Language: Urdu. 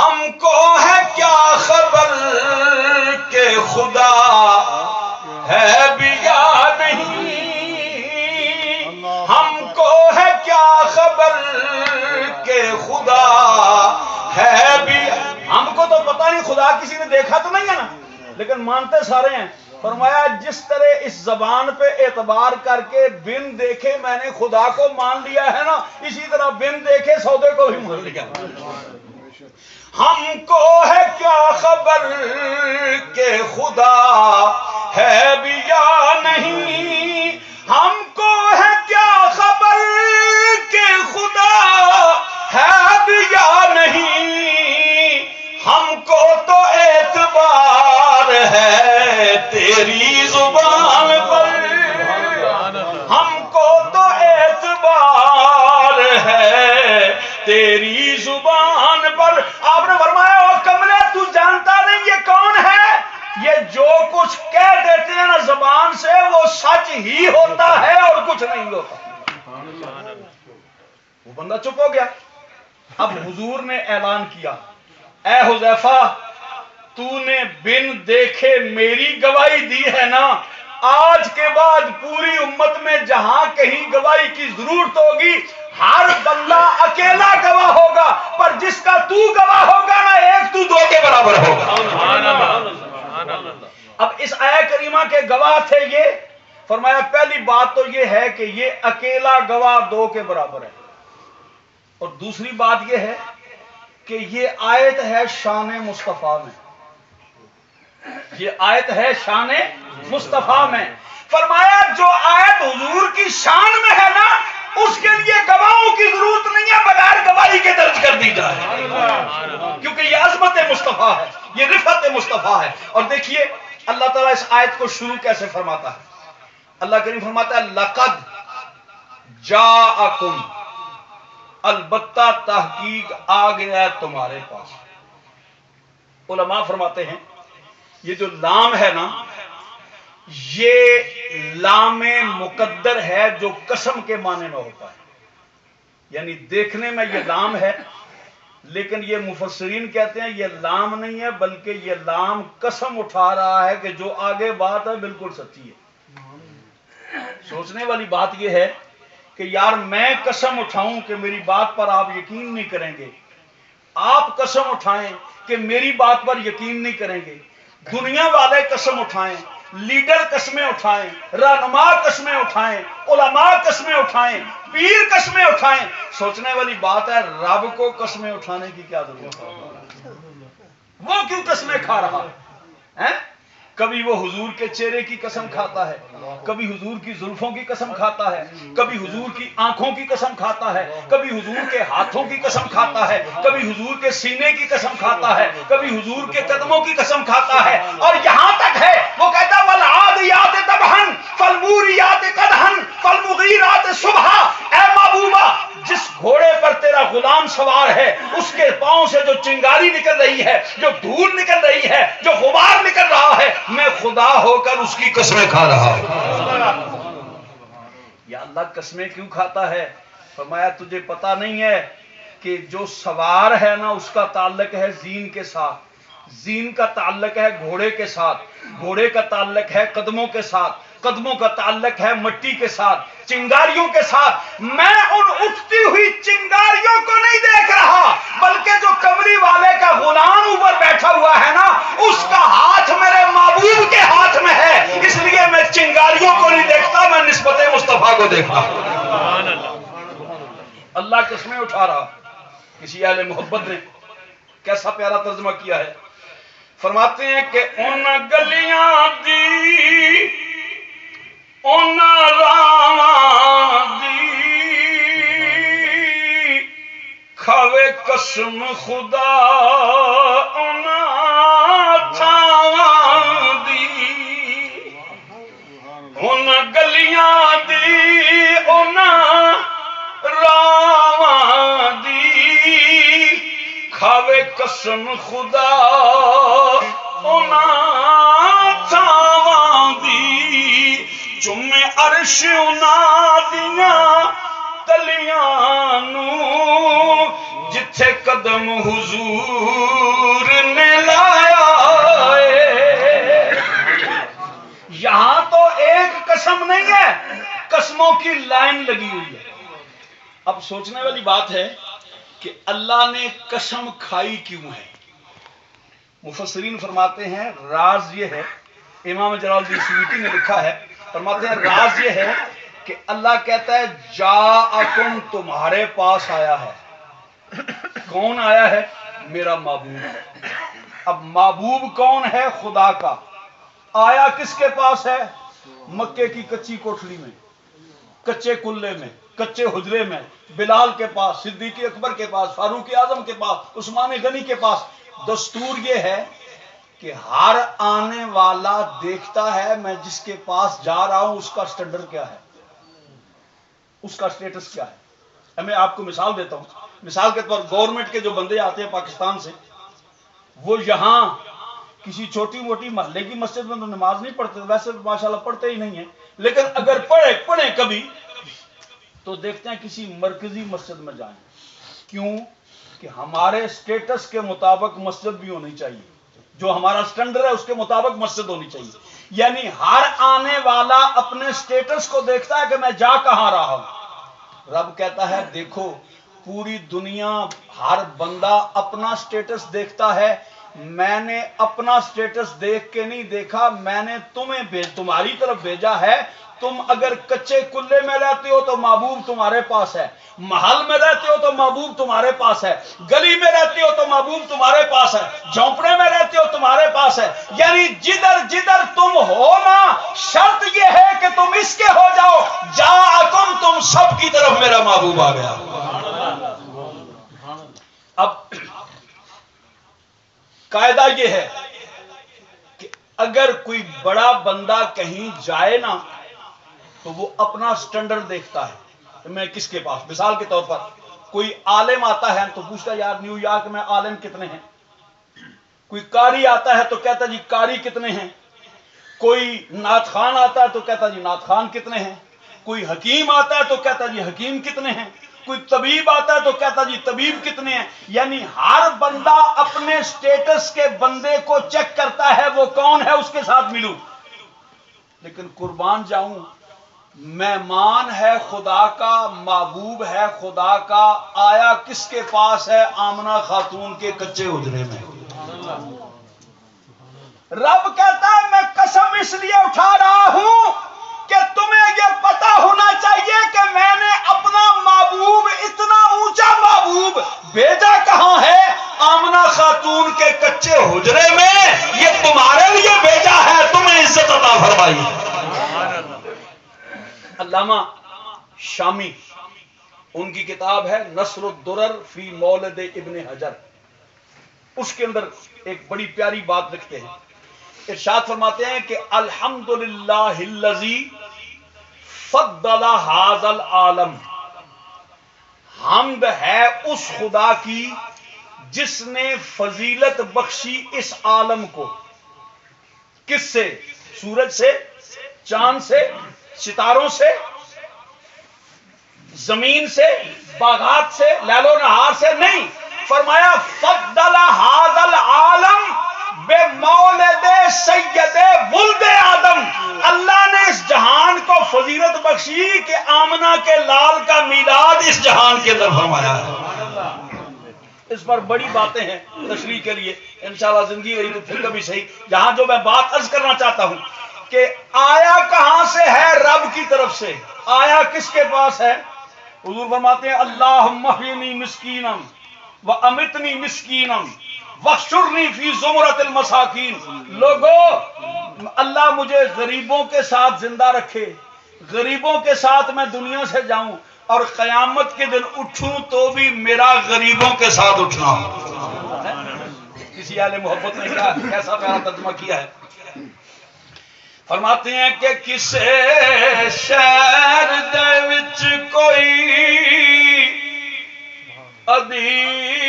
ہم کو ہے کیا خبر کہ خدا ہے بھی یا نہیں، ہم کو ہے کیا خبر کہ خدا ہے بھی، ہم کو تو پتہ نہیں، خدا کسی نے دیکھا تو نہیں ہے نا، لیکن مانتے سارے ہیں۔ فرمایا جس طرح اس زبان پہ اعتبار کر کے بن دیکھے میں نے خدا کو مان لیا ہے نا، اسی طرح بن دیکھے سودے کو بھی مان لیا۔ ہم کو ہے کیا خبر کہ خدا ہے بھی یا نہیں، ہم کو ہے کیا خبر کہ خدا ہے بھی یا نہیں، ہم کو تو اعتبار ہے تیری زبان پر، ہم کو تو اعتبار ہے تیری زبان پر۔ آپ نے فرمایا او کملے تو جانتا نہیں یہ کون ہے، یہ جو کچھ کہہ دیتے ہیں نا زبان سے وہ سچ ہی ہوتا ہے اور کچھ نہیں ہوتا۔ وہ بندہ چپ ہو گیا۔ اب حضور نے اعلان کیا، اے حذیفہ تو نے بن دیکھے میری گواہی دی ہے نا، آج کے بعد پوری امت میں جہاں کہیں گواہی کی ضرورت ہوگی ہر بندہ اکیلا گواہ ہوگا، پر جس کا تو گواہ ہوگا نا ایک تو دو کے برابر ہوگا۔ اب اس آیہ کریمہ کے گواہ تھے یہ، فرمایا پہلی بات تو یہ ہے کہ یہ اکیلا گواہ دو کے برابر ہے، اور دوسری بات یہ ہے کہ یہ آیت ہے شان مصطفیٰ میں، یہ آیت ہے شان مصطفیٰ میں۔ فرمایا جو آیت حضور کی شان میں ہے نا اس کے لیے گواہوں کی ضرورت نہیں ہے، بغیر گواہی کے درج کر دی جائے، کیونکہ یہ عظمت مصطفیٰ ہے، یہ رفعت مصطفیٰ ہے۔ اور دیکھیے اللہ تعالیٰ اس آیت کو شروع کیسے فرماتا ہے۔ اللہ کریم فرماتا ہے لقد جاءکم، البتہ تحقیق آ گیا ہے تمہارے پاس۔ علماء فرماتے ہیں یہ جو لام ہے نا یہ لام مقدر ہے جو قسم کے معنی میں ہوتا ہے، یعنی دیکھنے میں یہ لام ہے لیکن یہ مفسرین کہتے ہیں یہ لام نہیں ہے بلکہ یہ لام قسم اٹھا رہا ہے کہ جو آگے بات ہے بالکل سچی ہے۔ سوچنے والی بات یہ ہے کہ یار میں قسم اٹھاؤں کہ میری بات پر آپ یقین نہیں کریں گے، آپ قسم اٹھائیں کہ میری بات پر یقین نہیں کریں گے، دنیا والے قسم اٹھائیں، لیڈر قسمیں اٹھائیں، رہنما قسمیں اٹھائیں، علماء قسمیں اٹھائیں، پیر قسمیں اٹھائیں، سوچنے والی بات ہے رب کو قسمیں اٹھانے کی کیا ضرورت ہے؟ وہ کیوں قسمیں کھا رہا ہے؟ کبھی وہ حضور کے چہرے کی قسم کھاتا ہے، کبھی حضور کی زلفوں کی قسم کھاتا ہے، کبھی حضور کی آنکھوں کی قسم کھاتا ہے، کبھی حضور کے ہاتھوں کی قسم کھاتا ہے، کبھی حضور کے سینے کی قسم کھاتا ہے، کبھی حضور کے قدموں کی قسم کھاتا ہے، اور یہاں تک ہے وہ کہتا ہے والعادیات ضبحا فالموریات قدحا فالمغیرات صبحا، اے محبوبہ جس گھوڑے پر تیرا غلام سوار ہے اس کے پاؤں سے جو چنگاری نکل رہی ہے، جو دھول نکل رہی ہے، جو غبار نکل رہا ہے، میں خدا ہو کر اس کی قسمیں کھا رہا ہوں۔ یا اللہ قسمیں کیوں کھاتا ہے؟ فرمایا تجھے پتا نہیں ہے کہ جو سوار ہے نا اس کا تعلق ہے زین کے ساتھ، زین کا تعلق ہے گھوڑے کے ساتھ، گھوڑے کا تعلق ہے قدموں کے ساتھ، قدموں کا تعلق ہے مٹی کے ساتھ، چنگاریوں کے ساتھ۔ میں ان اٹھتی ہوئی چنگاریوں کو نہیں دیکھ رہا بلکہ جو کمری والے کا غلام اوپر بیٹھا ہوا ہے نا اس کا ہاتھ میرے محبوب کے ہاتھ میں ہے، اس لیے میں چنگاریوں کو نہیں دیکھتا، میں نسبت مصطفیٰ کو دیکھتا ہوں۔ اللہ قسمیں اٹھا رہا۔ کسی اہل محبت نے کیسا پیارا ترجمہ کیا ہے، فرماتے ہیں کہ ان گلیاں دی ان راواں دی کھاوے قسم خدا ان تھاواں دی، ان گلیاں دی ان راواں دی کھاوے قسم خدا ان تھاواں دی، چومے عرش انہاں دیاں تلیاں نو، جتھے قدم حضور نے لایا ہے۔ یہاں تو ایک قسم نہیں ہے، قسموں کی لائن لگی ہوئی ہے۔ اب سوچنے والی بات ہے کہ اللہ نے قسم کھائی کیوں ہے؟ مفسرین فرماتے ہیں راز یہ ہے، امام جلال الدین سیوطی نے لکھا ہے، فرماتے ہیں راز یہ ہے کہ اللہ کہتا ہے جاءکم، تمہارے پاس آیا ہے۔ کون آیا ہے؟ میرا محبوب۔ اب محبوب کون ہے؟ خدا کا۔ آیا کس کے پاس ہے؟ مکے کی کچی کوٹھڑی میں، کچے کلے میں، کچے حجرے میں، بلال کے پاس، صدیق اکبر کے پاس، فاروق اعظم کے پاس، عثمان غنی کے پاس۔ دستور یہ ہے کہ ہر آنے والا دیکھتا ہے میں جس کے پاس جا رہا ہوں اس کا سٹینڈرڈ کیا ہے، اس کا سٹیٹس کیا ہے۔ میں آپ کو مثال دیتا ہوں۔ مثال کے طور گورنمنٹ کے جو بندے آتے ہیں پاکستان سے، وہ یہاں کسی چھوٹی موٹی محلے کی مسجد میں تو نماز نہیں پڑھتے، ویسے ماشاءاللہ پڑھتے ہی نہیں ہیں، لیکن اگر پڑھیں کبھی تو دیکھتے ہیں کسی مرکزی مسجد میں جائیں۔ کیوں؟ کہ ہمارے سٹیٹس کے مطابق مسجد بھی ہونی چاہیے، جو ہمارا سٹینڈرڈ ہے اس کے مطابق مسجد ہونی چاہیے۔ یعنی ہر آنے والا اپنے سٹیٹس کو دیکھتا ہے کہ میں جا کہاں رہا ہوں۔ رب کہتا ہے دیکھو پوری دنیا ہر بندہ اپنا سٹیٹس دیکھتا ہے، میں نے اپنا سٹیٹس دیکھ کے نہیں دیکھا، میں نے تمہاری طرف بھیجا ہے۔ تم اگر کچے کلے میں رہتے ہو تو محبوب تمہارے پاس ہے، محل میں رہتے ہو تو محبوب تمہارے پاس ہے، گلی میں رہتے ہو تو محبوب تمہارے پاس ہے، جھونپڑے میں رہتے ہو تمہارے پاس ہے۔ یعنی جدھر تم ہو نا، شرط یہ ہے کہ تم اس کے ہو جاؤ، جاءکم، تم سب کی طرف میرا محبوب آ گیا۔ اب قاعدہ یہ ہے کہ اگر کوئی بڑا بندہ کہیں جائے نا تو وہ اپنا سٹینڈرڈ دیکھتا ہے کہ میں کس کے پاس۔ مثال کے طور پر کوئی عالم آتا ہے تو پوچھتا ہے یار نیو یارک میں عالم کتنے ہیں؟ کوئی قاری آتا ہے تو کہتا جی قاری کتنے ہیں؟ کوئی نعت خان آتا ہے تو کہتا جی نعت خان کتنے ہیں؟ کوئی حکیم آتا ہے تو کہتا جی حکیم کتنے ہیں؟ کوئی طبیب آتا ہے تو کہتا جی طبیب کتنے ہیں؟ یعنی ہر بندہ اپنے سٹیٹس کے بندے کو چیک کرتا ہے وہ کون ہے، اس کے ساتھ ملوں۔ لیکن قربان جاؤں، مہمان ہے خدا کا، محبوب ہے خدا کا، آیا کس کے پاس ہے؟ آمنہ خاتون کے کچے حجرے میں۔ رب کہتا ہے میں قسم اس لیے اٹھا رہا ہوں کہ تمہیں یہ پتا ہونا چاہیے کہ میں نے اپنا محبوب، اتنا اونچا محبوب بھیجا کہاں ہے؟ آمنہ خاتون کے کچے حجرے میں۔ یہ تمہارے لیے بھیجا ہے، تمہیں عزت عطا فرمائی۔ علامہ شامی، ان کی کتاب ہے نصر الدرر فی مولد ابن حجر، اس کے اندر ایک بڑی پیاری بات لکھتے ہیں، ارشاد فرماتے ہیں کہ الحمدللہ الذی فضل ھذا العالم، حمد ہے اس خدا کی جس نے فضیلت بخشی اس عالم کو۔ کس سے؟ سورج سے، چاند سے، ستاروں سے، زمین سے، باغات سے، لیل و نہار سے نہیں۔ فرمایا فضل ھذا العالم بمولد سید ولد آدم، اللہ نے اس جہان کو فضیلت بخشی کہ آمنہ کے لال کا میلاد اس جہان کے اندر فرمایا ہے۔ اس پر بڑی باتیں ہیں تشریح کے لیے، انشاءاللہ زندگی رہی تو پھر کبھی صحیح۔ یہاں جو میں بات عرض کرنا چاہتا ہوں کہ آیا کہاں سے ہے؟ رب کی طرف سے۔ آیا کس کے پاس ہے؟ حضور فرماتے ہیں اللہم احینی مسکینا وامتنی مسکینا واحشرنی فی زمرۃ المساکین۔ لوگو اللہ مجھے غریبوں کے ساتھ زندہ رکھے، غریبوں کے ساتھ میں دنیا سے جاؤں، اور قیامت کے دن اٹھوں تو بھی میرا غریبوں کے ساتھ اٹھنا ہو۔ کسی اہل محبت نے کہا کیسا پیارا ترجمہ کیا ہے، فرماتے ہیں کہ کسے شہر دے وچ کوئی ادیب